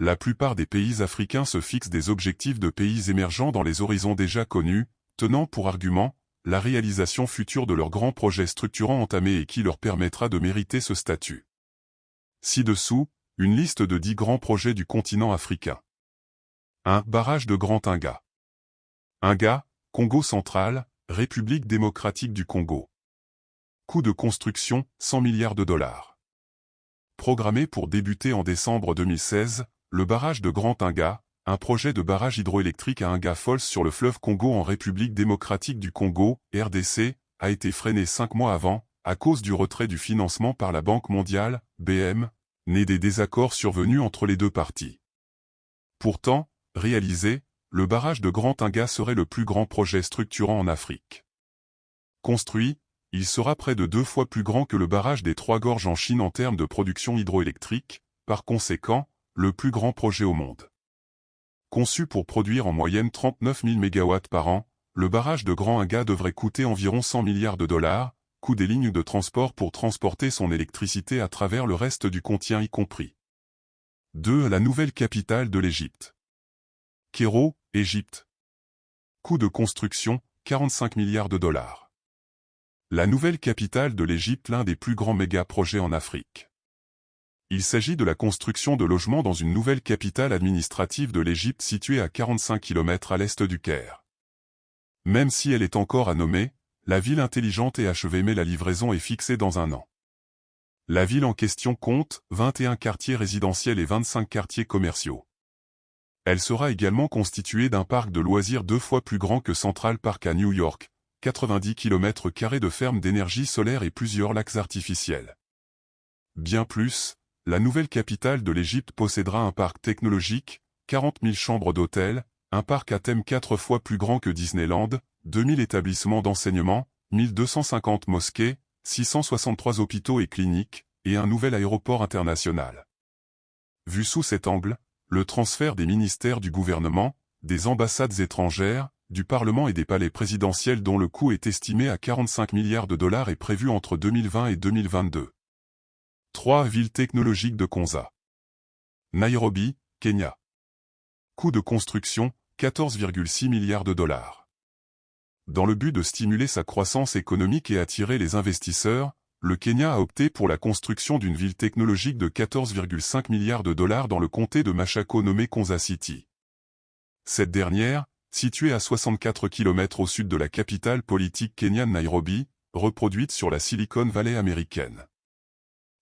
la plupart des pays africains se fixent des objectifs de pays émergents dans les horizons déjà connus, tenant pour argument la réalisation future de leurs grands projets structurants entamés et qui leur permettra de mériter ce statut. Ci-dessous, une liste de 10 grands projets du continent africain. 1. Barrage de Grand Inga. Inga, Congo central, République démocratique du Congo. Coût de construction, 100 milliards de dollars. Programmé pour débuter en décembre 2016, le barrage de Grand Inga, un projet de barrage hydroélectrique à Inga Falls sur le fleuve Congo en République démocratique du Congo, RDC, a été freiné 5 mois avant, à cause du retrait du financement par la Banque mondiale, BM, né des désaccords survenus entre les deux parties. Pourtant, réalisé, le barrage de Grand Inga serait le plus grand projet structurant en Afrique. Construit, il sera près de 2 fois plus grand que le barrage des Trois Gorges en Chine en termes de production hydroélectrique, par conséquent, le plus grand projet au monde. Conçu pour produire en moyenne 39 000 MW par an, le barrage de Grand Inga devrait coûter environ 100 milliards de dollars, coût des lignes de transport pour transporter son électricité à travers le reste du continent y compris. 2. La nouvelle capitale de l'Égypte. Cairo, Égypte. Coût de construction, 45 milliards de dollars. La nouvelle capitale de l'Égypte, l'un des plus grands méga-projets en Afrique. Il s'agit de la construction de logements dans une nouvelle capitale administrative de l'Égypte située à 45 km à l'est du Caire. Même si elle est encore à nommer, la ville intelligente est achevée mais la livraison est fixée dans 1 an. La ville en question compte 21 quartiers résidentiels et 25 quartiers commerciaux. Elle sera également constituée d'un parc de loisirs 2 fois plus grand que Central Park à New York, 90 km² de fermes d'énergie solaire et plusieurs lacs artificiels. Bien plus, la nouvelle capitale de l'Égypte possédera un parc technologique, 40 000 chambres d'hôtel, un parc à thème 4 fois plus grand que Disneyland, 2000 établissements d'enseignement, 1250 mosquées, 663 hôpitaux et cliniques, et un nouvel aéroport international. Vu sous cet angle, le transfert des ministères du gouvernement, des ambassades étrangères, du Parlement et des palais présidentiels dont le coût est estimé à 45 milliards de dollars est prévu entre 2020 et 2022. 3. Ville technologique de Konza. Nairobi, Kenya. Coût de construction, 14,6 milliards de dollars. Dans le but de stimuler sa croissance économique et attirer les investisseurs, le Kenya a opté pour la construction d'une ville technologique de 14,5 milliards de dollars dans le comté de Machako nommée Konza City. Cette dernière, située à 64 km au sud de la capitale politique kenyane Nairobi, reproduite sur la Silicon Valley américaine.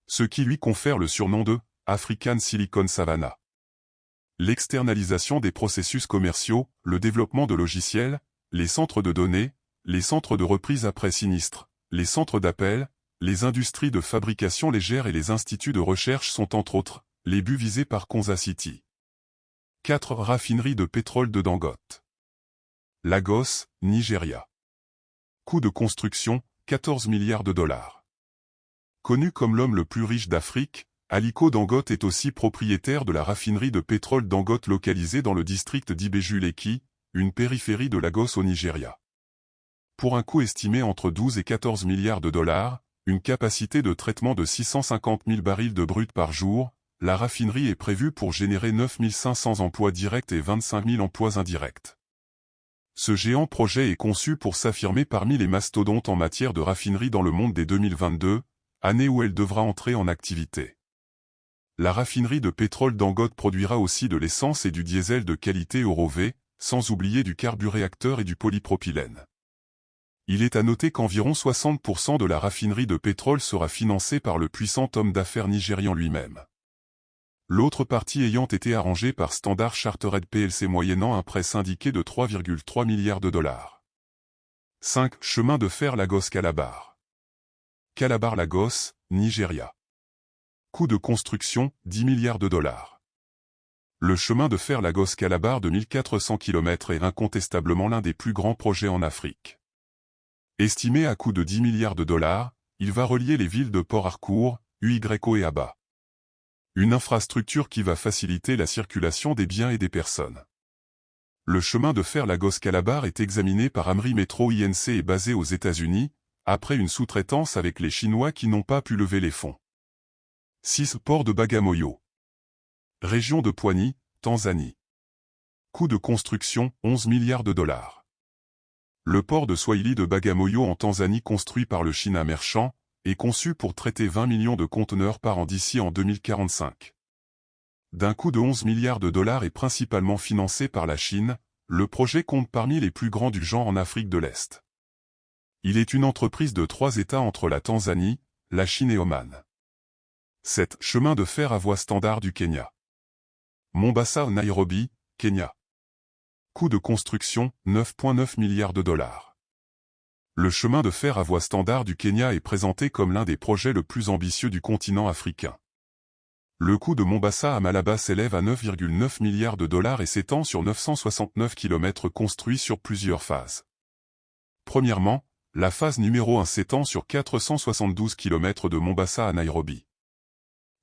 Ce qui lui confère le surnom de « African Silicon Savannah ». L'externalisation des processus commerciaux, le développement de logiciels, les centres de données, les centres de reprise après sinistre, les centres d'appel, les industries de fabrication légère et les instituts de recherche sont entre autres les buts visés par Konza City. 4. Raffinerie de pétrole de Dangote. Lagos, Nigeria. Coût de construction, 14 milliards de dollars. Connu comme l'homme le plus riche d'Afrique, Aliko Dangote est aussi propriétaire de la raffinerie de pétrole Dangote localisée dans le district d'Ibeju-Lekki, une périphérie de Lagos au Nigeria. Pour un coût estimé entre 12 et 14 milliards de dollars, une capacité de traitement de 650 000 barils de brut par jour, la raffinerie est prévue pour générer 9 500 emplois directs et 25 000 emplois indirects. Ce géant projet est conçu pour s'affirmer parmi les mastodontes en matière de raffinerie dans le monde dès 2022, année où elle devra entrer en activité. La raffinerie de pétrole Dangote produira aussi de l'essence et du diesel de qualité Euro-V, sans oublier du carburéacteur et du polypropylène. Il est à noter qu'environ 60% de la raffinerie de pétrole sera financée par le puissant homme d'affaires nigérian lui-même. L'autre partie ayant été arrangée par Standard Chartered plc moyennant un prêt syndiqué de 3,3 milliards de dollars. 5. Chemin de fer Lagos-Calabar. Calabar-Lagos, Nigeria. Coût de construction, 10 milliards de dollars. Le chemin de fer Lagos-Calabar de 1400 km est incontestablement l'un des plus grands projets en Afrique. Estimé à coût de 10 milliards de dollars, il va relier les villes de Port Harcourt, Uyo et Aba. Une infrastructure qui va faciliter la circulation des biens et des personnes. Le chemin de fer Lagos-Calabar est examiné par Amri Metro Inc. et basé aux États-Unis, après une sous-traitance avec les Chinois qui n'ont pas pu lever les fonds. 6. Port de Bagamoyo. Région de Pwani, Tanzanie. Coût de construction, 11 milliards de dollars. Le port de Swahili de Bagamoyo en Tanzanie construit par le China Merchant, est conçu pour traiter 20 millions de conteneurs par an d'ici en 2045. D'un coût de 11 milliards de dollars et principalement financé par la Chine, le projet compte parmi les plus grands du genre en Afrique de l'Est. Il est une entreprise de 3 États entre la Tanzanie, la Chine et Oman. 7. Chemin de fer à voie standard du Kenya. Mombasa-Nairobi, Kenya. Coût de construction, 9,9 milliards de dollars. Le chemin de fer à voie standard du Kenya est présenté comme l'un des projets le plus ambitieux du continent africain. Le coût de Mombasa à Malaba s'élève à 9,9 milliards de dollars et s'étend sur 969 km construits sur plusieurs phases. Premièrement, la phase numéro 1 s'étend sur 472 km de Mombasa à Nairobi.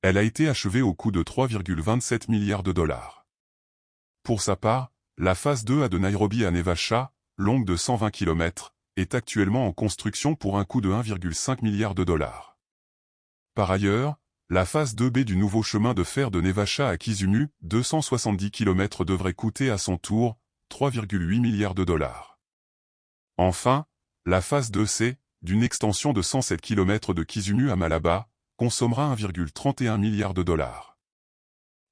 Elle a été achevée au coût de 3,27 milliards de dollars. Pour sa part, la phase 2A de Nairobi à Naivasha, longue de 120 km, est actuellement en construction pour un coût de 1,5 milliard de dollars. Par ailleurs, la phase 2B du nouveau chemin de fer de Naivasha à Kisumu, 270 km devrait coûter à son tour 3,8 milliards de dollars. Enfin, la phase 2C, d'une extension de 107 km de Kisumu à Malaba, consommera 1,31 milliard de dollars.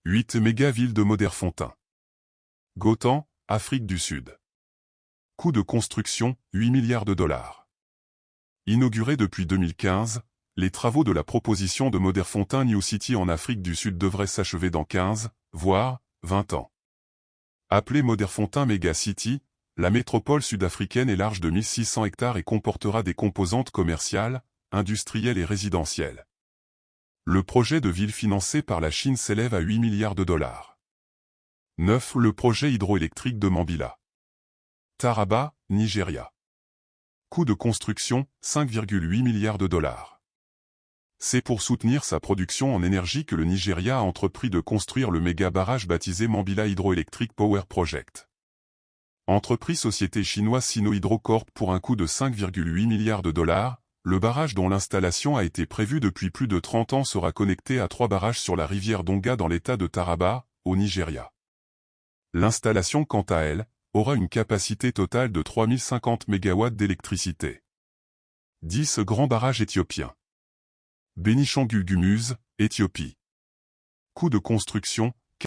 8. Méga-ville de Moderfontaine. Gotan, Afrique du Sud. Coût de construction, 8 milliards de dollars. Inauguré depuis 2015, les travaux de la proposition de Moderfontaine New City en Afrique du Sud devraient s'achever dans 15, voire 20 ans. Appelée Moderfontaine Mega City, la métropole sud-africaine est large de 1600 hectares et comportera des composantes commerciales, industrielles et résidentielles. Le projet de ville financé par la Chine s'élève à 8 milliards de dollars. 9. Le projet hydroélectrique de Mambila. Taraba, Nigeria. Coût de construction, 5,8 milliards de dollars. C'est pour soutenir sa production en énergie que le Nigeria a entrepris de construire le méga barrage baptisé Mambila Hydroelectric Power Project. Entreprise société chinoise Sino Hydro Corp pour un coût de 5,8 milliards de dollars, le barrage dont l'installation a été prévue depuis plus de 30 ans sera connecté à 3 barrages sur la rivière Donga dans l'état de Taraba, au Nigeria. L'installation, quant à elle, aura une capacité totale de 3050 MW d'électricité. 10. Grand barrage éthiopien. Bénishanguel Gumuz, Éthiopie. Coût de construction,